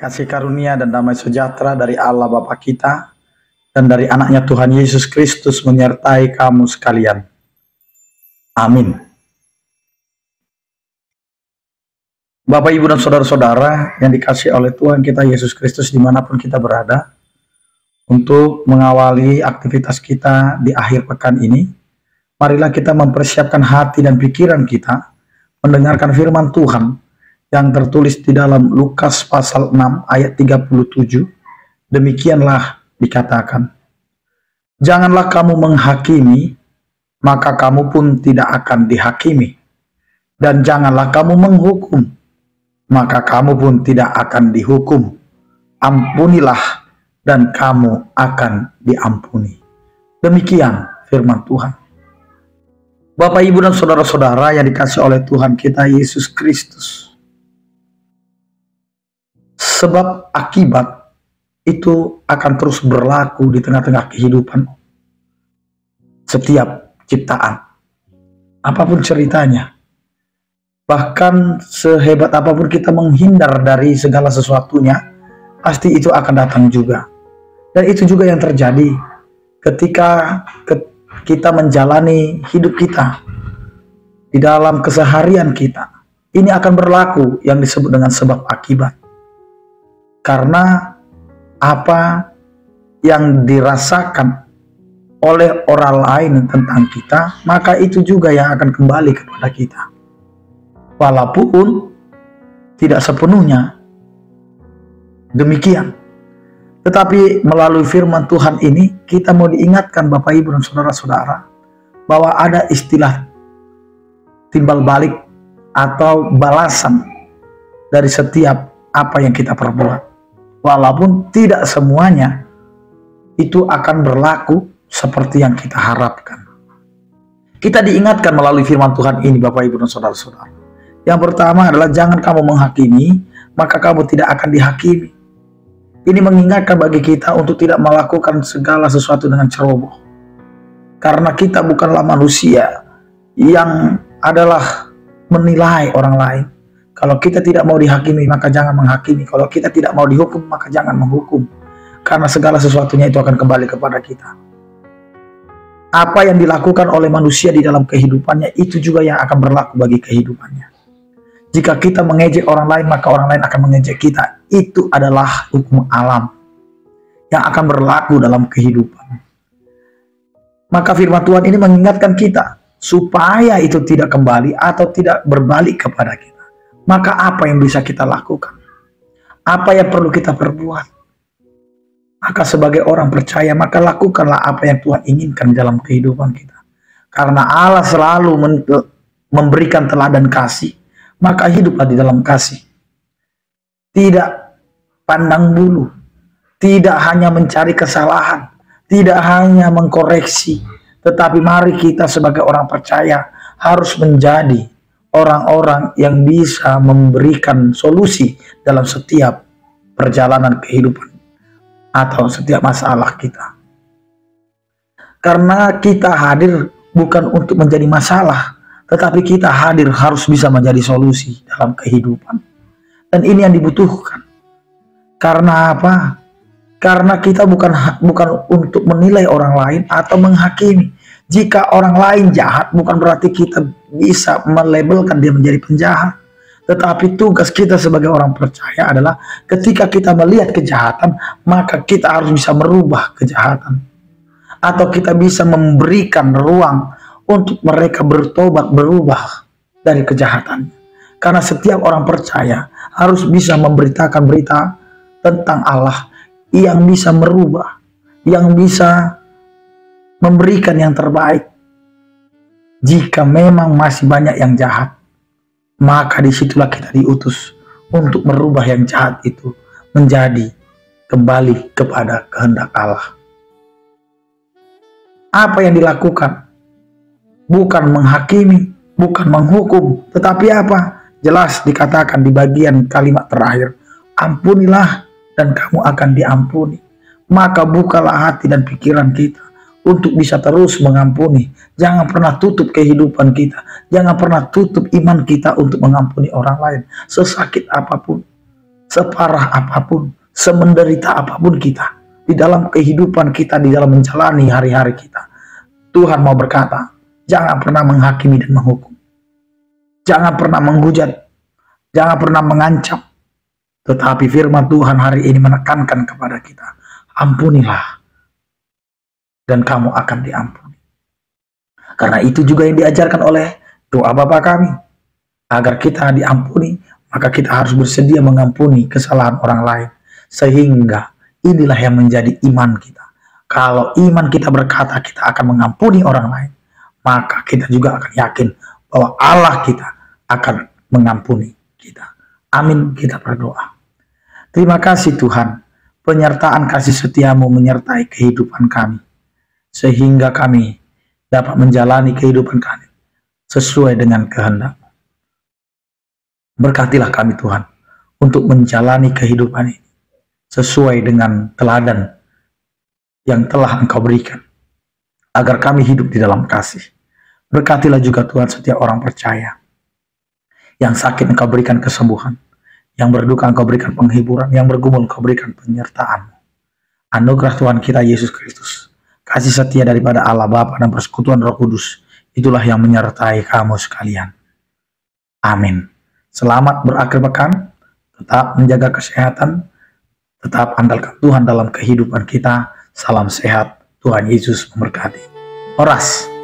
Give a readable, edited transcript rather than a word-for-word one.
Kasih karunia dan damai sejahtera dari Allah Bapa kita dan dari anaknya Tuhan Yesus Kristus menyertai kamu sekalian. Amin. Bapak, Ibu, dan saudara-saudara yang dikasihi oleh Tuhan kita Yesus Kristus dimanapun kita berada, untuk mengawali aktivitas kita di akhir pekan ini, marilah kita mempersiapkan hati dan pikiran kita mendengarkan firman Tuhan yang tertulis di dalam Lukas pasal 6 ayat 37. Demikianlah dikatakan, "Janganlah kamu menghakimi, maka kamu pun tidak akan dihakimi. Dan janganlah kamu menghukum, maka kamu pun tidak akan dihukum. Ampunilah, dan kamu akan diampuni." Demikian firman Tuhan. Bapak, Ibu, dan saudara-saudara yang dikasihi oleh Tuhan kita Yesus Kristus, sebab akibat itu akan terus berlaku di tengah-tengah kehidupan setiap ciptaan, apapun ceritanya. Bahkan sehebat apapun kita menghindar dari segala sesuatunya, pasti itu akan datang juga. Dan itu juga yang terjadi ketika kita menjalani hidup kita di dalam keseharian kita. Ini akan berlaku yang disebut dengan sebab akibat. Karena apa yang dirasakan oleh orang lain tentang kita, maka itu juga yang akan kembali kepada kita. Walaupun tidak sepenuhnya demikian. Tetapi melalui firman Tuhan ini, kita mau diingatkan Bapak, Ibu, dan saudara-saudara, bahwa ada istilah timbal balik atau balasan dari setiap apa yang kita perbuat. Walaupun tidak semuanya itu akan berlaku seperti yang kita harapkan. Kita diingatkan melalui firman Tuhan ini Bapak, Ibu, dan saudara-saudara. Yang pertama adalah jangan kamu menghakimi, maka kamu tidak akan dihakimi. Ini mengingatkan bagi kita untuk tidak melakukan segala sesuatu dengan ceroboh. Karena kita bukanlah manusia yang adalah menilai orang lain. Kalau kita tidak mau dihakimi, maka jangan menghakimi. Kalau kita tidak mau dihukum, maka jangan menghukum. Karena segala sesuatunya itu akan kembali kepada kita. Apa yang dilakukan oleh manusia di dalam kehidupannya, itu juga yang akan berlaku bagi kehidupannya. Jika kita mengejek orang lain, maka orang lain akan mengejek kita. Itu adalah hukum alam yang akan berlaku dalam kehidupan. Maka firman Tuhan ini mengingatkan kita supaya itu tidak kembali atau tidak berbalik kepada kita. Maka apa yang bisa kita lakukan? Apa yang perlu kita perbuat? Maka sebagai orang percaya, maka lakukanlah apa yang Tuhan inginkan dalam kehidupan kita. Karena Allah selalu memberikan teladan kasih. Maka hiduplah di dalam kasih. Tidak pandang bulu. Tidak hanya mencari kesalahan. Tidak hanya mengkoreksi. Tetapi mari kita sebagai orang percaya harus menjadi orang-orang yang bisa memberikan solusi dalam setiap perjalanan kehidupan atau setiap masalah kita. Karena kita hadir bukan untuk menjadi masalah, tetapi kita hadir harus bisa menjadi solusi dalam kehidupan. Dan ini yang dibutuhkan. Karena apa? Karena kita bukan untuk menilai orang lain atau menghakimi. Jika orang lain jahat, bukan berarti kita bisa melabelkan dia menjadi penjahat. Tetapi tugas kita sebagai orang percaya adalah ketika kita melihat kejahatan, maka kita harus bisa merubah kejahatan. Atau kita bisa memberikan ruang untuk mereka bertobat, berubah dari kejahatan. Karena setiap orang percaya harus bisa memberitakan berita tentang Allah yang bisa merubah, yang bisa memberikan yang terbaik. Jika memang masih banyak yang jahat, maka disitulah kita diutus untuk merubah yang jahat itu menjadi kembali kepada kehendak Allah. Apa yang dilakukan? Bukan menghakimi, bukan menghukum, tetapi apa? Jelas dikatakan di bagian kalimat terakhir, ampunilah dan kamu akan diampuni. Maka bukalah hati dan pikiran kita untuk bisa terus mengampuni. Jangan pernah tutup kehidupan kita. Jangan pernah tutup iman kita untuk mengampuni orang lain. Sesakit apapun, separah apapun, semenderita apapun kita, di dalam kehidupan kita, di dalam menjalani hari-hari kita, Tuhan mau berkata, jangan pernah menghakimi dan menghukum. Jangan pernah menghujat, jangan pernah mengancam. Tetapi firman Tuhan hari ini menekankan kepada kita, ampunilah, dan kamu akan diampuni. Karena itu juga yang diajarkan oleh doa Bapa kami. Agar kita diampuni, maka kita harus bersedia mengampuni kesalahan orang lain. Sehingga inilah yang menjadi iman kita. Kalau iman kita berkata kita akan mengampuni orang lain, maka kita juga akan yakin bahwa Allah kita akan mengampuni kita. Amin, kita berdoa. Terima kasih Tuhan, penyertaan kasih setiamu menyertai kehidupan kami, sehingga kami dapat menjalani kehidupan kami sesuai dengan kehendak. Berkatilah kami Tuhan, untuk menjalani kehidupan ini sesuai dengan teladan yang telah Engkau berikan, agar kami hidup di dalam kasih. Berkatilah juga Tuhan setiap orang percaya. Yang sakit Engkau berikan kesembuhan, yang berduka Engkau berikan penghiburan, yang bergumul Engkau berikan penyertaan. Anugerah Tuhan kita Yesus Kristus, kasih setia daripada Allah Bapa dan persekutuan Roh Kudus, itulah yang menyertai kamu sekalian. Amin. Selamat berakhir pekan, tetap menjaga kesehatan, tetap andalkan Tuhan dalam kehidupan kita. Salam sehat, Tuhan Yesus memberkati. Horas.